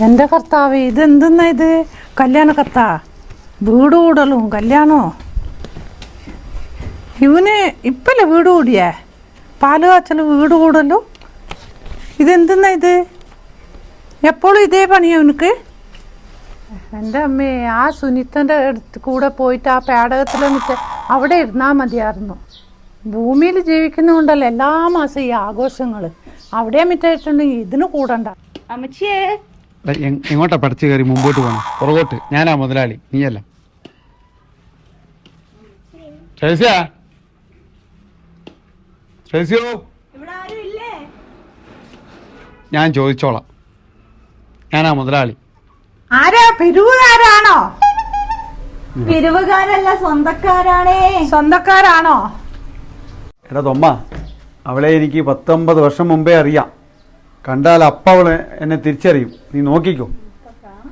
എൻ്റെ കർത്താവ്, ഇതെന്തെന്നാ ഇത്? കല്യാണ കത്താ? വീട് കൂടലും കല്യാണോ? ഇവന് ഇപ്പല്ലേ വീട് കൂടിയേ? പാല് കാച്ചലും വീട് കൂടലും. ഇതെന്തെന്നാ ഇത്? എപ്പോഴും ഇതേ പണിയാ അവനക്ക്? എൻ്റെ അമ്മേ, ആ സുനിത്തൻ്റെ അടുത്ത് കൂടെ പോയിട്ട് ആ പേടകത്തിലൊന്നിട്ട് അവിടെ ഇരുന്നാൽ മതിയായിരുന്നു. ഭൂമിയിൽ ജീവിക്കുന്നതുകൊണ്ടല്ലേ എല്ലാ മാസം ഈ ആഘോഷങ്ങൾ. അവിടെ മിറ്റായിട്ടുണ്ടെങ്കിൽ ഇതിന് കൂടണ്ട. അമ്മച്ചിയേ, എങ്ങോട്ടാ പഠിച്ചു കയറി മുമ്പോട്ട് പോകണം? പുറകോട്ട്. ഞാനാ മുതലാളി, നീയല്ല. ഞാൻ ചോദിച്ചോളാം. ഞാനാ മുതലാളി. ആരാ? പിരിവുകാരാണോ? പിരിവുകാരല്ല, സ്വന്തക്കാരാണേ. സ്വന്തക്കാരാണോ? എടാ തൊമ്മ, അവളെ എനിക്ക് 19 വർഷം മുമ്പേ അറിയാം. കണ്ടാൽ അപ്പം അവള് എന്നെ തിരിച്ചറിയും. നീ നോക്കിക്കോ,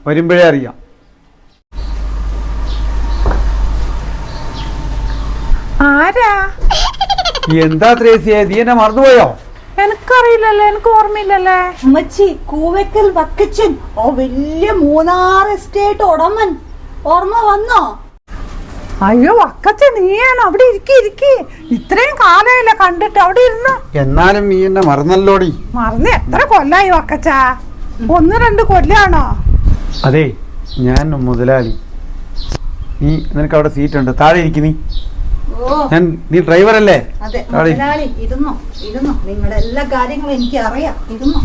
വരുമ്പോഴേ അറിയാം. ആരാ? എന്താ ത്രേസ്യേ, നീ എന്നെ മറന്നുപോയോ? എനിക്കറിയില്ലല്ലേ, എനിക്ക് ഓർമ്മയില്ലല്ലേ. അമ്മച്ചി, കൂവക്കൽ വക്കച്ചൻ, ഓ വലിയ 3-6 എസ്റ്റേറ്റ് ഉടമൻ. ഓർമ്മ വന്നോ? അയ്യോ വക്കച്ച, നീയാണ് അവിടെ ഇരിക്കി. ഇത്രയും കാലമല്ലേ കണ്ടിട്ട്, അവിടെ ഇരുന്നു. എന്നാലും നീ എന്നെ മറന്നല്ലോടി. മറന്ന് എത്ര കൊല്ലായി വക്കച്ച? 1-2 കൊല്ലാണോ? അതെ, ഞാൻ മുതലാളി. നിനക്ക് അവിടെ സീറ്റ് ഉണ്ട്, താഴെ ഇരിക്കും. നീ ഡ്രൈവർ അല്ലേ? അതെ മുതലാളി, ഇരുന്നോ. നിങ്ങളുടെ എല്ലാ കാര്യങ്ങളും എനിക്ക് അറിയാം. ഇരുന്നോ.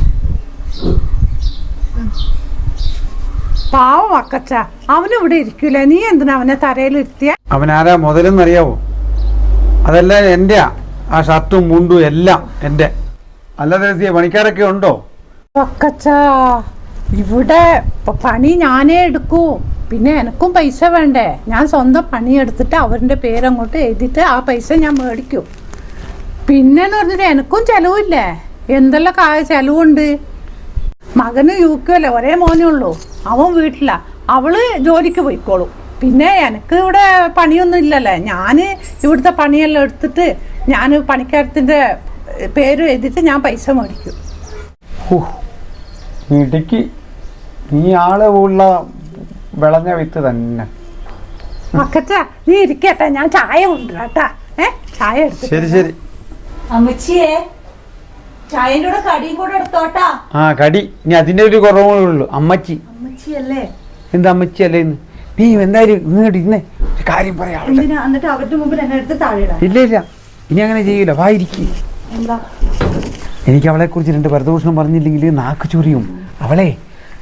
പാവം വക്കച്ച, അവനിവിടെ ഇരിക്കൂലേ? നീ എന്തിനാ അവനെ തറയിലിരുത്തിയ? അവനാരാ മുതലെന്നറിയാവോ? അതെല്ലാം എന്റെയാ. ആ ഷർട്ടും മുണ്ടും എല്ലാം എന്റെ. അല്ല ദേശീയ പണിക്കാരൊക്കെ ഉണ്ടോ? വക്കച്ച, ഇവിടെ പണി ഞാനേ എടുക്കൂ. പിന്നെ എനക്കും പൈസ വേണ്ടേ? ഞാൻ സ്വന്തം പണിയെടുത്തിട്ട് അവരുടെ പേരങ്ങോട്ട് എഴുതിയിട്ട് ആ പൈസ ഞാൻ മേടിക്കും. പിന്നെന്ന് പറഞ്ഞിട്ട് എനക്കും ചെലവില്ലേ? എന്തെല്ലാം ചെലവുണ്ട്. മകന് UK അല്ലേ, ഒരേ മോനേ ഉള്ളൂ. അവൻ വീട്ടിലാ, അവള് ജോലിക്ക് പോയിക്കോളും. പിന്നെ എനിക്ക് ഇവിടെ പണിയൊന്നും ഇല്ലല്ലേ. ഞാൻ ഇവിടുത്തെ പണിയെല്ലാം എടുത്തിട്ട് ഞാൻ പണിക്കാരത്തിൻ്റെ പേര് എഴുതിയിട്ട് ഞാൻ പൈസ മേടിക്കും. ഇടുക്കി, നീ ആള് ഉള്ള വിളഞ്ഞ വിത്ത് തന്നെ. മക്കച്ച, നീ ഇരിക്കട്ടെ, ഞാൻ ചായ കൊണ്ടുവരാട്ടാ. ചായ എടുത്തു. ശരി. അമ്മച്ചിയെ, ചായന്റെ കൂടെ കടിയും കൂടെ എടുത്തോട്ടാ. ആ കടി, ഇനി അതിന്റെ ഒരു കുറവേ ഉള്ളൂ. അമ്മച്ചിയല്ലേ? എന്താ അമ്മച്ചിയല്ലേ? നീ എന്തായാലും ഇങ്ങോട്ട് ഇന്നേ ഒരു കാര്യം പറയാം. എന്നിട്ട് അവരുടെ മുമ്പിൽ എന്നെ എടുത്ത് താഴെ ഇല്ല, ഇനി അങ്ങനെ ചെയ്യൂല. വായിരിക്കും. എന്താ? എനിക്ക് അവളെ കുറിച്ച് 2 പരദൂഷണം പറഞ്ഞില്ലെങ്കിൽ നാക്ക് ചൊറിയും. അവളെ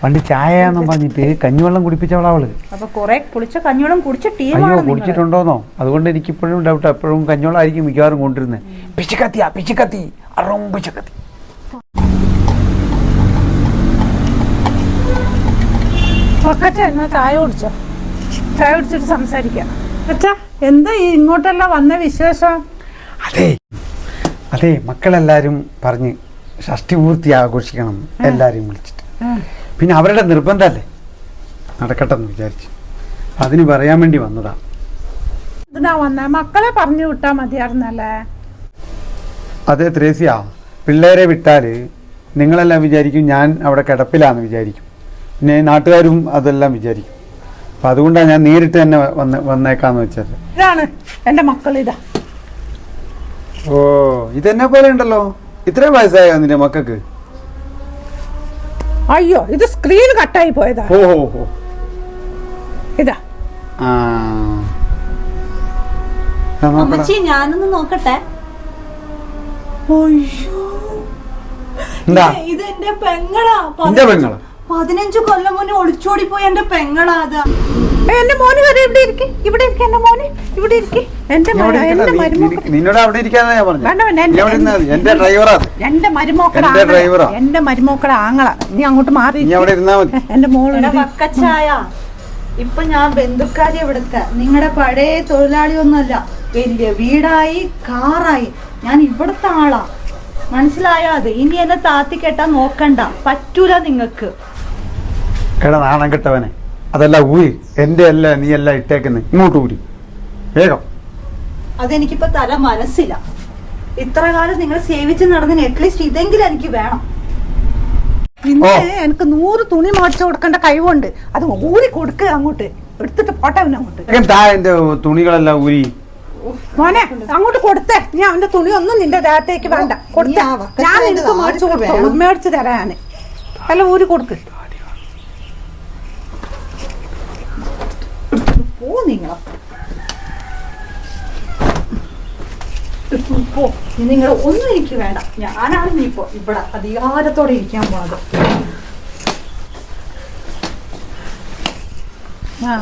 പണ്ട് ചായ എന്നും പറഞ്ഞിട്ട് കഞ്ഞിവെള്ളം കുടിപ്പിച്ചവളാ അവള്. അപ്പൊ കുറെ കുടിച്ച കഞ്ഞിവെള്ളം കുടിച്ച അയ്യോ, കുടിച്ചിട്ടുണ്ടോന്നോ? അതുകൊണ്ട് എനിക്ക് ഇപ്പോഴും ഡൗട്ട്. എപ്പോഴും കഞ്ഞിവെള്ളം ആയിരിക്കും മിക്കവാറും കൊണ്ടിരുന്നത്. പിച്ചിക്കത്തി അറോമ്പിച്ചക്കത്തി. ചായ കുടിച്ചോ? ചായ കുടിച്ചിട്ട് സംസാരിക്കാം. അച്ഛാ, എന്താ ഇങ്ങോട്ടെല്ലാം വന്ന വിശേഷം? അതെ, മക്കളെല്ലാരും പറഞ്ഞ് ഷഷ്ടിപൂർത്തി ആഘോഷിക്കണം എല്ലാരെയും വിളിച്ചിട്ട്. പിന്നെ അവരുടെ നിർബന്ധമല്ലേ, നടക്കട്ടെന്ന് വിചാരിച്ചു. അതിന് പറയാൻ വേണ്ടി വന്നതാ. എന്തിനാ വന്നേ? മക്കളെ പറഞ്ഞു വിട്ടാ മതിയായിരുന്നല്ലേ? അതെ ത്രേസ്യ, പിള്ളേരെ വിട്ടാല് നിങ്ങളെല്ലാം വിചാരിക്കും ഞാൻ അവിടെ കിടപ്പിലാന്ന് വിചാരിക്കും. പിന്നെ നാട്ടുകാരും അതെല്ലാം വിചാരിക്കും. അപ്പൊ അതുകൊണ്ടാണ് ഞാൻ നേരിട്ട് തന്നെ വന്നേക്കാന്ന് വെച്ചത്. ഇതാണ് എന്റെ മക്കൾ. ഇതാ. ഓ, ഇതെന്നെ പോലെ ഉണ്ടല്ലോ. ഇത്രയും വയസ്സായോ നിന്റെ മക്കൾക്ക്? അയ്യോ, ഇത് സ്ക്രീൻ കട്ടായി പോയതാ. ഓ, ഇതാ. അമ്മച്ചി, ഞാനൊന്ന് നോക്കട്ടെ. എന്താ? ഇത് എന്റെ പെങ്ങളാ. 15 കൊല്ലം മുന്നേ ഒളിച്ചോടി പോയി എന്റെ പെങ്ങളാ. അത് എന്റെ മോന് വരെ ഇവിടെ ഇരിക്കും. എന്റെ മോന് ഇവിടെ ഇരിക്കും. നിന്നോട് അവിടെ ഇരിക്കാനാ ഞാൻ പറഞ്ഞത്. എന്റെ മരുമോക്കളെ ആങ്ങള. നീ അങ്ങോട്ട് മാറി. എന്റെ മോള് വക്കച്ചായ. ഇപ്പൊ ഞാൻ ബന്ധുക്കാരി ഇവിടുത്തെ. നിങ്ങളുടെ പഴയ തൊഴിലാളിയൊന്നുമല്ല. വലിയ വീടായി, കാറായി. ഞാൻ ഇവിടുത്തെ ആളാ. മനസ്സിലായോ? അത് ഇനി എന്നെ താത്തി കെട്ടാൻ നോക്കണ്ട. പറ്റൂല നിങ്ങക്ക്. എടാ നാണം കെട്ടവനെ, അതല്ല ഊരി. എന്റെ അല്ല, നീ അല്ല ഇട്ടേക്കുന്നത്. ഇങ്ങോട്ട് ഊരി വേഗം. അതെനിക്കിപ്പോ തല മനസ്സില്ല. ഇത്ര കാലം നിങ്ങൾ സേവിച്ച് നടന്നതിന് അറ്റ്ലീസ്റ്റ് ഇതെങ്കിലും എനിക്ക് വേണം. ഇന്ന് എനിക്ക് 100 തുണി മേടിച്ചു കൊടുക്കേണ്ട കഴിവുണ്ട്. അത് ഊരി കൊടുക്കുക അങ്ങോട്ട്, എടുത്തിട്ട് പോട്ടെ അവനെ അങ്ങോട്ട്. എന്റെ തുണികളെല്ലാം ഊരി മോനെ അങ്ങോട്ട് കൊടുത്തേ. നീ അവന്റെ തുണി ഒന്നും നിന്റെ ദേഹത്തേക്ക് വേണ്ട. കൊടുത്ത ഞാൻ നിനക്ക് മേടിച്ചു കൊടുത്തോളൂ, മേടിച്ചു തരാന്. അല്ല ഊരി കൊടുക്ക്. പോ നിങ്ങളെ പോ. നിങ്ങൾ ഒന്നും എനിക്ക് വേണ്ട. ഞാനാണ് നീ ഇപ്പോ ഇവിടെ അധികാരത്തോടെ ഇരിക്കാൻ പോണത്. ആ